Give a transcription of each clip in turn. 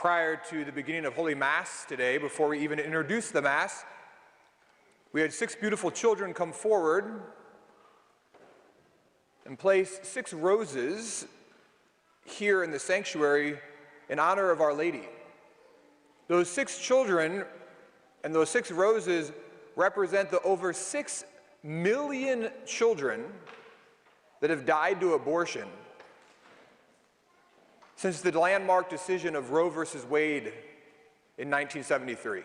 Prior to the beginning of Holy Mass today, before we even introduced the Mass, we had 6 beautiful children come forward and place 6 roses here in the sanctuary in honor of Our Lady. Those 6 children and those 6 roses represent the over 6 million children that have died to abortion since the landmark decision of Roe versus Wade in 1973.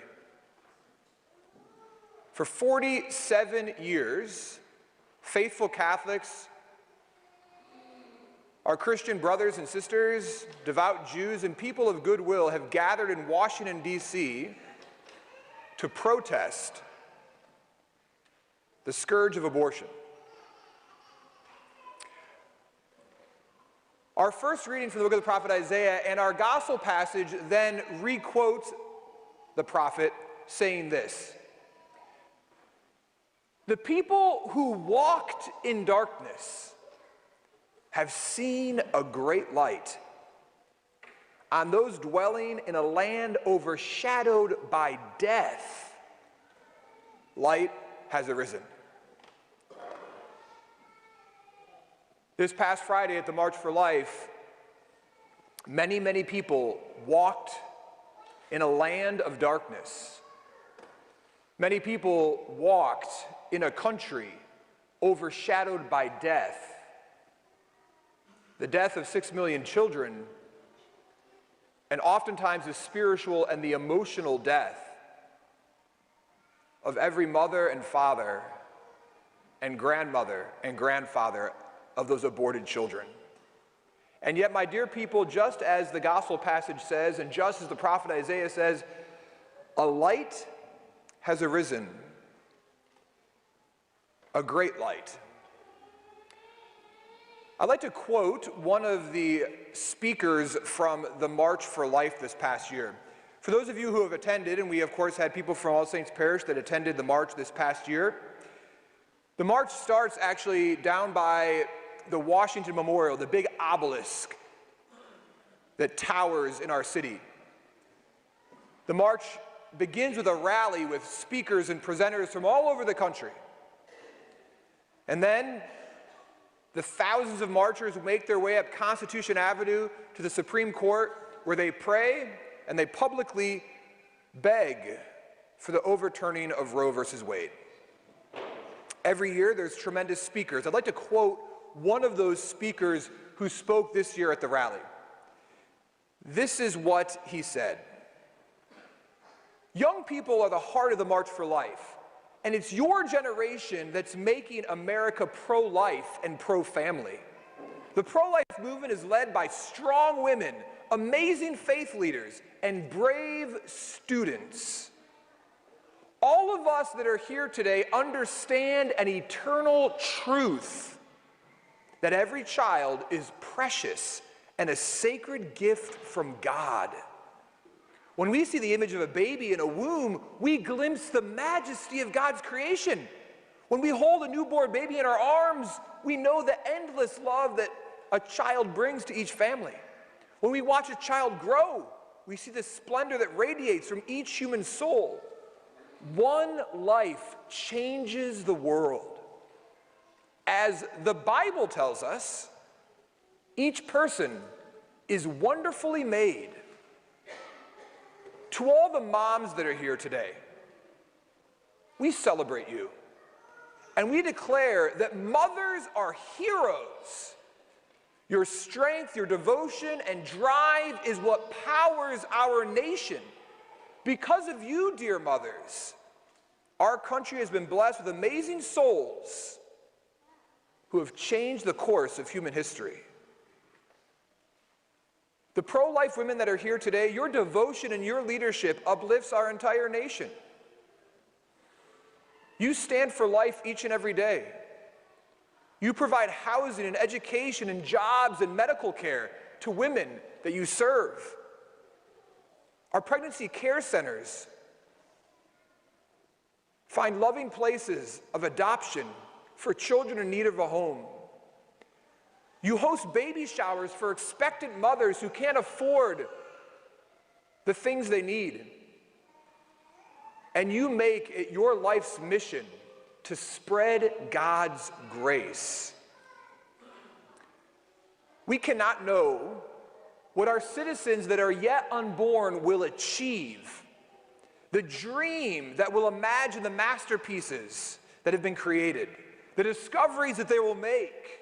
For 47 years, faithful Catholics, our Christian brothers and sisters, devout Jews, and people of goodwill have gathered in Washington, D.C. to protest the scourge of abortion. Our first reading from the book of the prophet Isaiah and our gospel passage then re-quotes the prophet saying this: "The people who walked in darkness have seen a great light. On those dwelling in a land overshadowed by death, light has arisen." This past Friday at the March for Life, many, many people walked in a land of darkness. Many people walked in a country overshadowed by death. The death of 6 million children, and oftentimes the spiritual and the emotional death of every mother and father and grandmother and grandfather of those aborted children. And yet, my dear people, just as the gospel passage says, and just as the prophet Isaiah says, a light has arisen, a great light. I'd like to quote one of the speakers from the March for Life this past year. For those of you who have attended, and we of course had people from All Saints Parish that attended the march this past year, the march starts actually down by the Washington Memorial, the big obelisk that towers in our city. The march begins with a rally with speakers and presenters from all over the country. And then the thousands of marchers make their way up Constitution Avenue to the Supreme Court, where they pray and they publicly beg for the overturning of Roe versus Wade. Every year there's tremendous speakers. I'd like to quote one of those speakers who spoke this year at the rally. This is what he said: "Young people are the heart of the March for Life, and it's your generation that's making America pro-life and pro-family. The pro-life movement is led by strong women, amazing faith leaders, and brave students. All of us that are here today understand an eternal truth that every child is precious and a sacred gift from God. When we see the image of a baby in a womb, we glimpse the majesty of God's creation. When we hold a newborn baby in our arms, we know the endless love that a child brings to each family. When we watch a child grow, we see the splendor that radiates from each human soul. One life changes the world. As the Bible tells us, each person is wonderfully made." To all the moms that are here today, we celebrate you. And we declare that mothers are heroes. Your strength, your devotion, and drive is what powers our nation. Because of you, dear mothers, our country has been blessed with amazing souls who have changed the course of human history. The pro-life women that are here today, your devotion and your leadership uplifts our entire nation. You stand for life each and every day. You provide housing and education and jobs and medical care to women that you serve. Our pregnancy care centers find loving places of adoption for children in need of a home. You host baby showers for expectant mothers who can't afford the things they need. And you make it your life's mission to spread God's grace. We cannot know what our citizens that are yet unborn will achieve, the dream that will imagine the masterpieces that have been created, the discoveries that they will make.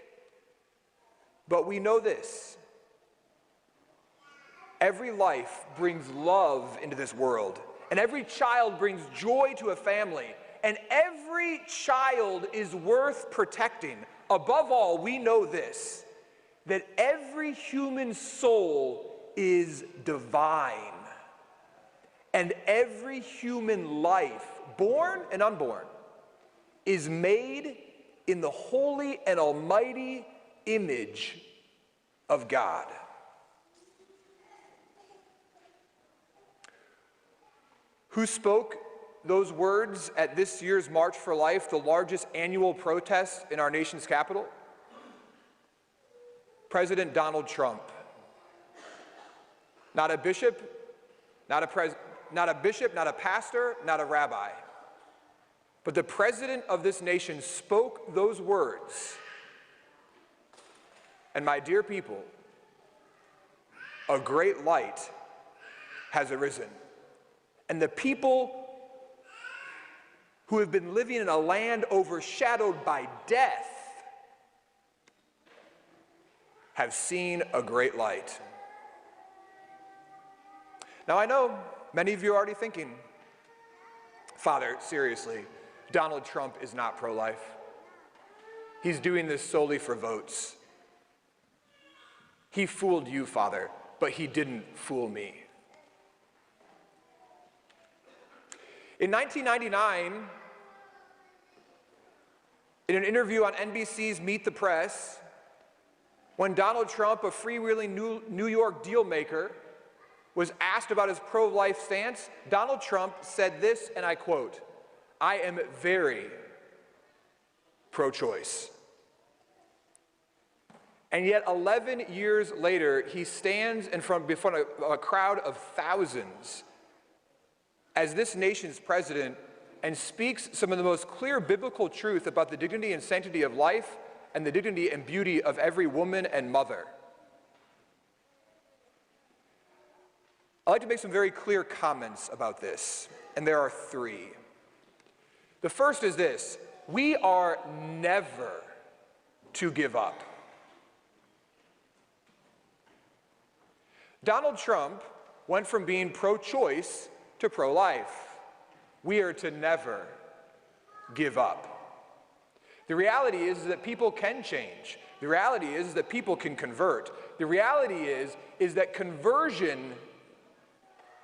But we know this: every life brings love into this world, and every child brings joy to a family, and every child is worth protecting. Above all, we know this, that every human soul is divine, and every human life, born and unborn, is made in the holy and almighty image of God. Who spoke those words at this year's March for Life, the largest annual protest in our nation's capital? President Donald Trump. Not a bishop, not a pastor, not a rabbi. But the president of this nation spoke those words. And my dear people, a great light has arisen. And the people who have been living in a land overshadowed by death have seen a great light. Now I know many of you are already thinking, Father, seriously, Donald Trump is not pro-life. He's doing this solely for votes. He fooled you, Father, but he didn't fool me. In 1999, in an interview on NBC's Meet the Press, when Donald Trump, a freewheeling New York dealmaker, was asked about his pro-life stance, Donald Trump said this, and I quote, "I am very pro-choice." And yet 11 years later, he stands before a crowd of thousands as this nation's president and speaks some of the most clear biblical truth about the dignity and sanctity of life and the dignity and beauty of every woman and mother. I'd like to make some very clear comments about this, and there are three. The first is this: we are never to give up. Donald Trump went from being pro-choice to pro-life. We are to never give up. The reality is that people can change. The reality is that people can convert. The reality is that conversion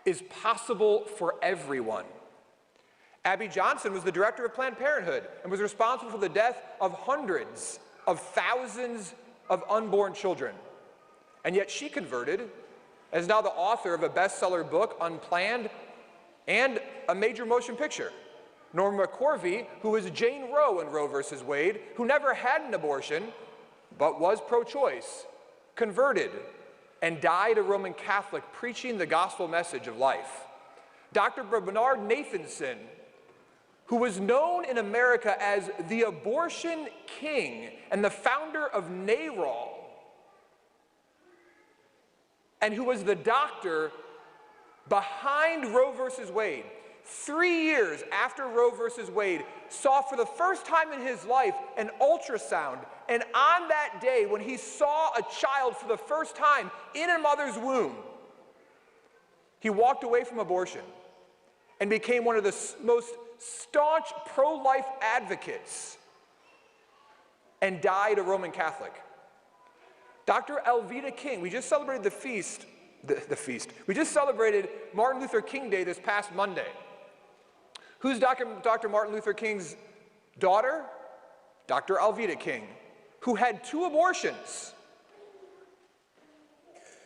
is possible for everyone. Abby Johnson was the director of Planned Parenthood and was responsible for the death of hundreds of thousands of unborn children. And yet she converted, and is now the author of a bestseller book, Unplanned, and a major motion picture. Norma McCorvey, who was Jane Roe in Roe versus Wade, who never had an abortion, but was pro-choice, converted, and died a Roman Catholic preaching the gospel message of life. Dr. Bernard Nathanson, who was known in America as the abortion king and the founder of NARAL, and who was the doctor behind Roe versus Wade, 3 years after Roe versus Wade, saw for the first time in his life an ultrasound. And on that day, when he saw a child for the first time in a mother's womb, he walked away from abortion and became one of the most staunch pro-life advocates and died a Roman Catholic. Dr. Alveda King, we just celebrated the feast. We just celebrated Martin Luther King Day this past Monday. Who's Dr. Martin Luther King's daughter? Dr. Alveda King, who had 2 abortions,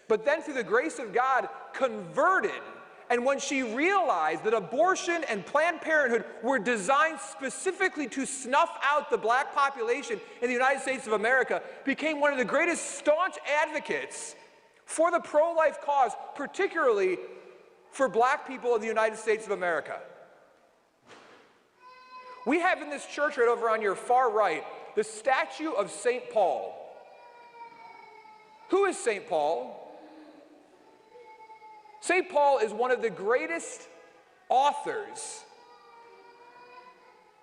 but then through the grace of God converted. And when she realized that abortion and Planned Parenthood were designed specifically to snuff out the black population in the United States of America, became one of the greatest staunch advocates for the pro-life cause, particularly for black people in the United States of America. We have in this church right over on your far right the statue of St. Paul. Who is St. Paul? St. Paul is one of the greatest authors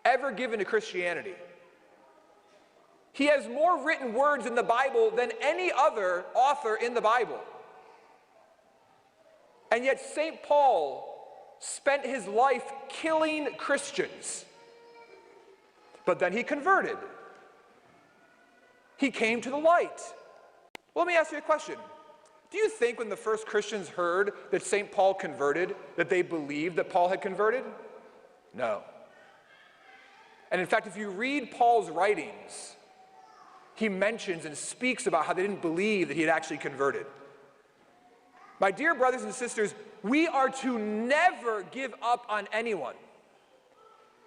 ever given to Christianity. He has more written words in the Bible than any other author in the Bible. And yet St. Paul spent his life killing Christians. But then he converted. He came to the light. Well, let me ask you a question. Do you think when the first Christians heard that St. Paul converted, that they believed that Paul had converted? No. And in fact, if you read Paul's writings, he mentions and speaks about how they didn't believe that he had actually converted. My dear brothers and sisters, we are to never give up on anyone.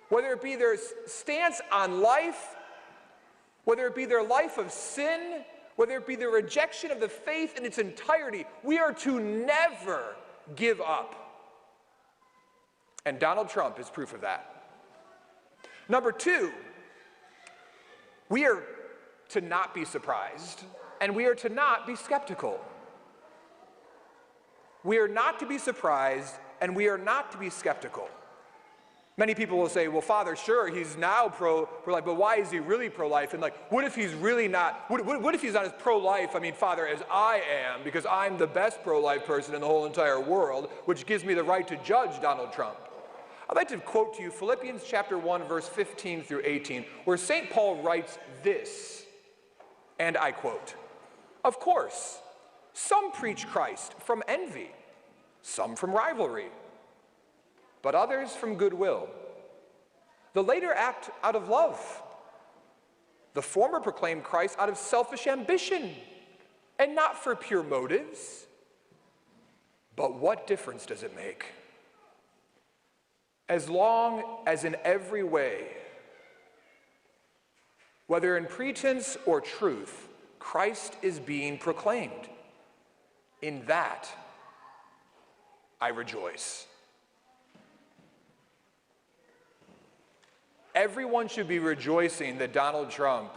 Whether it be their stance on life, whether it be their life of sin, whether it be the rejection of the faith in its entirety, we are to never give up. And Donald Trump is proof of that. Number two, we are to not be surprised, and we are to not be skeptical. We are not to be surprised, and we are not to be skeptical. Many people will say, well, Father, sure, he's now pro-life, but why is he really pro-life? And what if he's really not, what if he's not as pro-life, Father, as I am, because I'm the best pro-life person in the whole entire world, which gives me the right to judge Donald Trump? I'd like to quote to you Philippians chapter 1, verse 15 through 18, where St. Paul writes this, and I quote, "Of course, some preach Christ from envy, some from rivalry, but others from goodwill. The later act out of love. The former proclaim Christ out of selfish ambition, and not for pure motives. But what difference does it make? As long as in every way, whether in pretense or truth, Christ is being proclaimed. In that I rejoice." Everyone should be rejoicing that Donald Trump,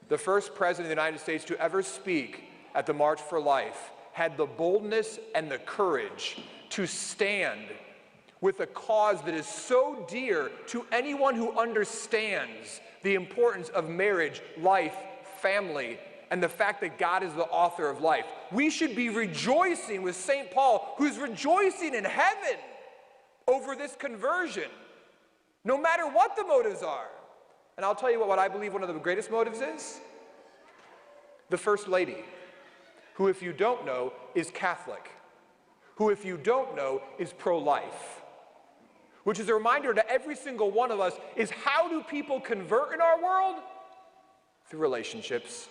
the first president of the United States to ever speak at the March for Life, had the boldness and the courage to stand with a cause that is so dear to anyone who understands the importance of marriage, life, family, and the fact that God is the author of life. We should be rejoicing with St. Paul, who's rejoicing in heaven over this conversion, no matter what the motives are. And I'll tell you what I believe one of the greatest motives is. The First Lady, who, if you don't know, is Catholic, who, if you don't know, is pro-life, which is a reminder to every single one of us is how do people convert in our world? Through relationships.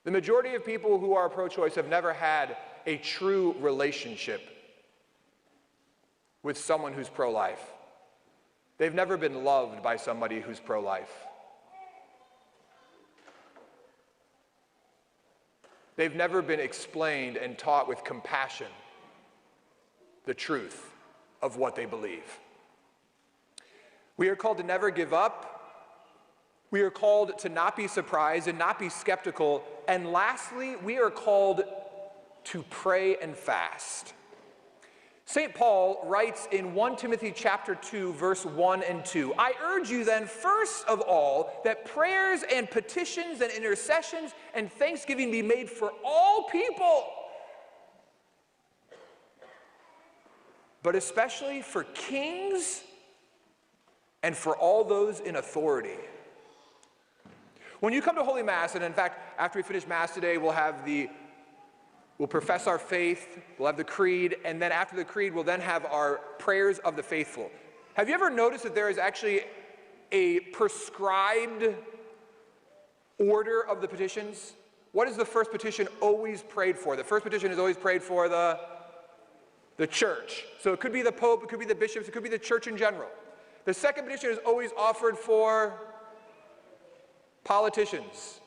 The majority of people who are pro-choice have never had a true relationship with someone who's pro-life. They've never been loved by somebody who's pro-life. They've never been explained and taught with compassion the truth of what they believe. We are called to never give up. We are called to not be surprised and not be skeptical. And lastly, we are called to pray and fast. St. Paul writes in 1 Timothy chapter 2, verse 1 and 2, "I urge you then, first of all, that prayers and petitions and intercessions and thanksgiving be made for all people, but especially for kings and for all those in authority." When you come to Holy Mass, and in fact, after we finish Mass today, we'll profess our faith, we'll have the creed, and then after the creed, we'll then have our prayers of the faithful. Have you ever noticed that there is actually a prescribed order of the petitions? What is the first petition always prayed for? The first petition is always prayed for the church. So it could be the Pope, it could be the bishops, it could be the church in general. The second petition is always offered for politicians,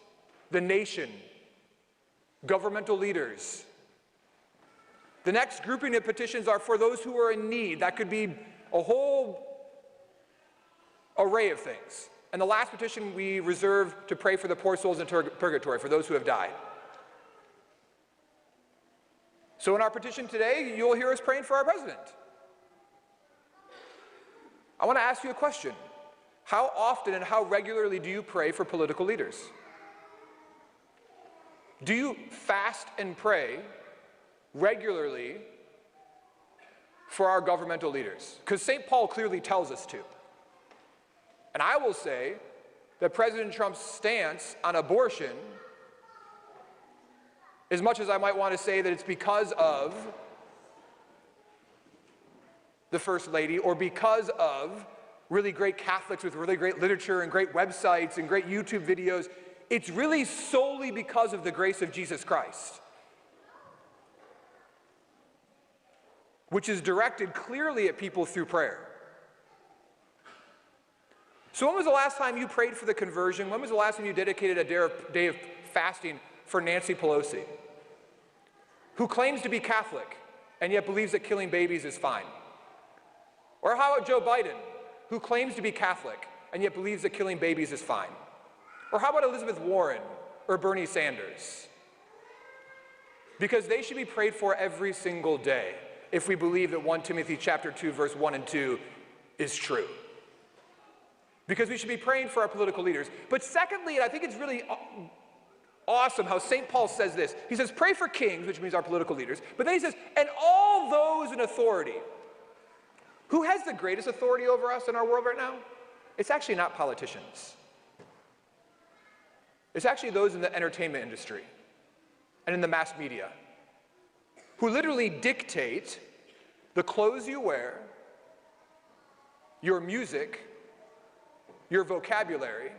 the nation, governmental leaders. The next grouping of petitions are for those who are in need. That could be a whole array of things. And the last petition we reserve to pray for the poor souls in purgatory, for those who have died. So in our petition today, you'll hear us praying for our president. I want to ask you a question. How often and how regularly do you pray for political leaders? Do you fast and pray regularly for our governmental leaders? Because St. Paul clearly tells us to. And I will say that President Trump's stance on abortion, as much as I might want to say that it's because of the First Lady or because of really great Catholics with really great literature and great websites and great YouTube videos, it's really solely because of the grace of Jesus Christ, which is directed clearly at people through prayer. So when was the last time you prayed for the conversion? When was the last time you dedicated a day of fasting for Nancy Pelosi, who claims to be Catholic and yet believes that killing babies is fine? Or how about Joe Biden, who claims to be Catholic and yet believes that killing babies is fine? Or how about Elizabeth Warren or Bernie Sanders? Because they should be prayed for every single day if we believe that 1 Timothy chapter 2, verse 1 and 2 is true. Because we should be praying for our political leaders. But secondly, and I think it's really awesome how St. Paul says this. He says, pray for kings, which means our political leaders. But then he says, and all those in authority. Who has the greatest authority over us in our world right now? It's actually not politicians. It's actually those in the entertainment industry and in the mass media who literally dictate the clothes you wear, your music, your vocabulary,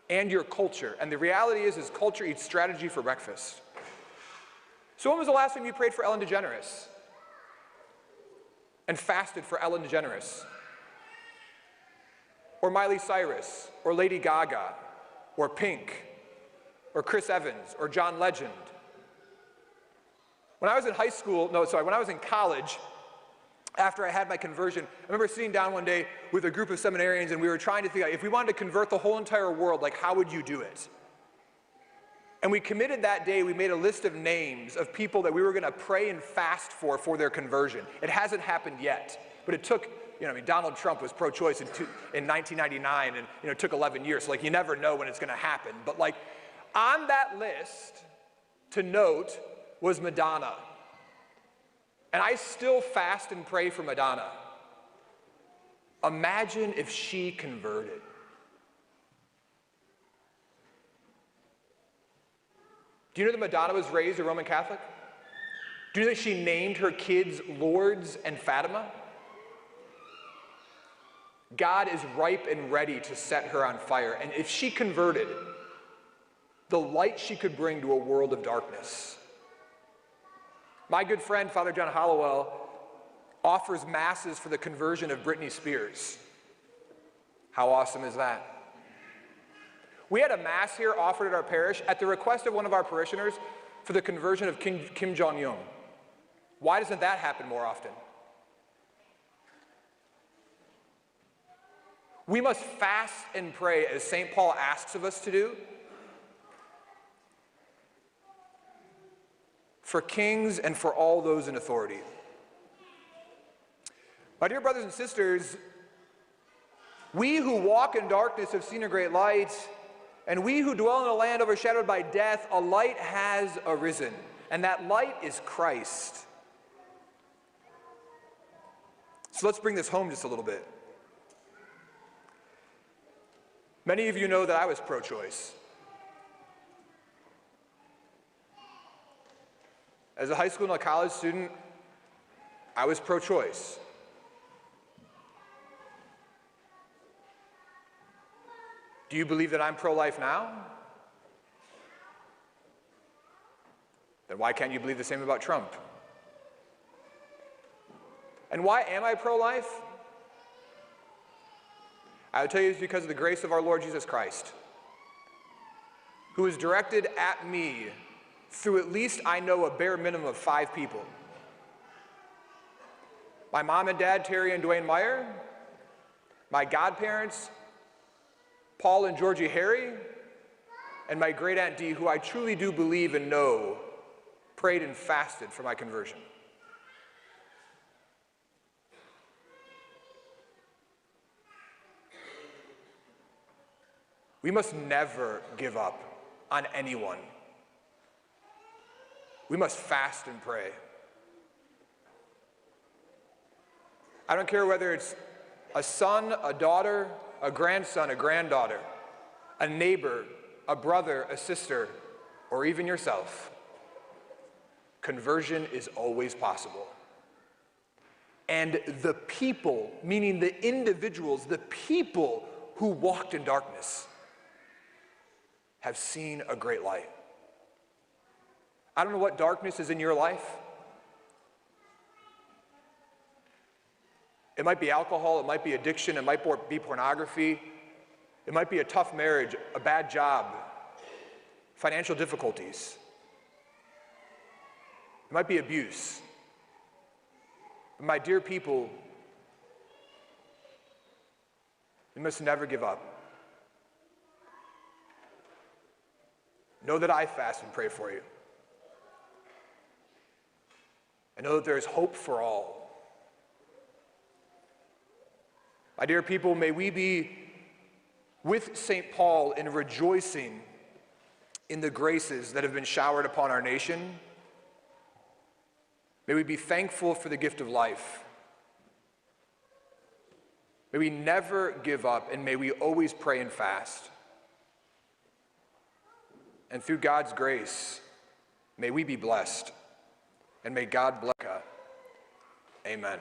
and your culture. And the reality is culture eats strategy for breakfast. So when was the last time you prayed for Ellen DeGeneres and fasted for Ellen DeGeneres? Or Miley Cyrus, or Lady Gaga, or Pink, or Chris Evans, or John Legend? When I was in college, after I had my conversion, I remember sitting down one day with a group of seminarians and we were trying to figure out, if we wanted to convert the whole entire world, like how would you do it? And we committed that day, we made a list of names of people that we were gonna pray and fast for their conversion. It hasn't happened yet, but it took, Donald Trump was pro-choice in 1999 and it took 11 years, so you never know when it's gonna happen. But on that list, to note, was Madonna. And I still fast and pray for Madonna. Imagine if she converted. Do you know that Madonna was raised a Roman Catholic? Do you know that she named her kids Lourdes and Fatima? God is ripe and ready to set her on fire. And if she converted, the light she could bring to a world of darkness. My good friend, Father John Hollowell, offers masses for the conversion of Britney Spears. How awesome is that? We had a mass here offered at our parish at the request of one of our parishioners for the conversion of Kim Jong-un. Why doesn't that happen more often? We must fast and pray as St. Paul asks of us to do, for kings and for all those in authority. My dear brothers and sisters, we who walk in darkness have seen a great light, and we who dwell in a land overshadowed by death, a light has arisen, and that light is Christ. So let's bring this home just a little bit. Many of you know that I was pro-choice. As a high school and a college student, I was pro-choice. Do you believe that I'm pro-life now? Then why can't you believe the same about Trump? And why am I pro-life? I would tell you it's because of the grace of our Lord Jesus Christ, who is directed at me through at least, I know, a bare minimum of 5 people. My mom and dad, Terry and Dwayne Meyer, my godparents, Paul and Georgie Harry, and my great aunt Dee, who I truly do believe and know prayed and fasted for my conversion. We must never give up on anyone. We must fast and pray. I don't care whether it's a son, a daughter, a grandson, a granddaughter, a neighbor, a brother, a sister, or even yourself. Conversion is always possible. And the people, meaning the individuals, the people who walked in darkness, have seen a great light. I don't know what darkness is in your life. It might be alcohol, it might be addiction, it might be pornography, it might be a tough marriage, a bad job, financial difficulties. It might be abuse. But my dear people, we must never give up. Know that I fast and pray for you. I know that there is hope for all. My dear people, may we be with St. Paul in rejoicing in the graces that have been showered upon our nation. May we be thankful for the gift of life. May we never give up, and may we always pray and fast. And through God's grace, may we be blessed, and may God bless us. Amen.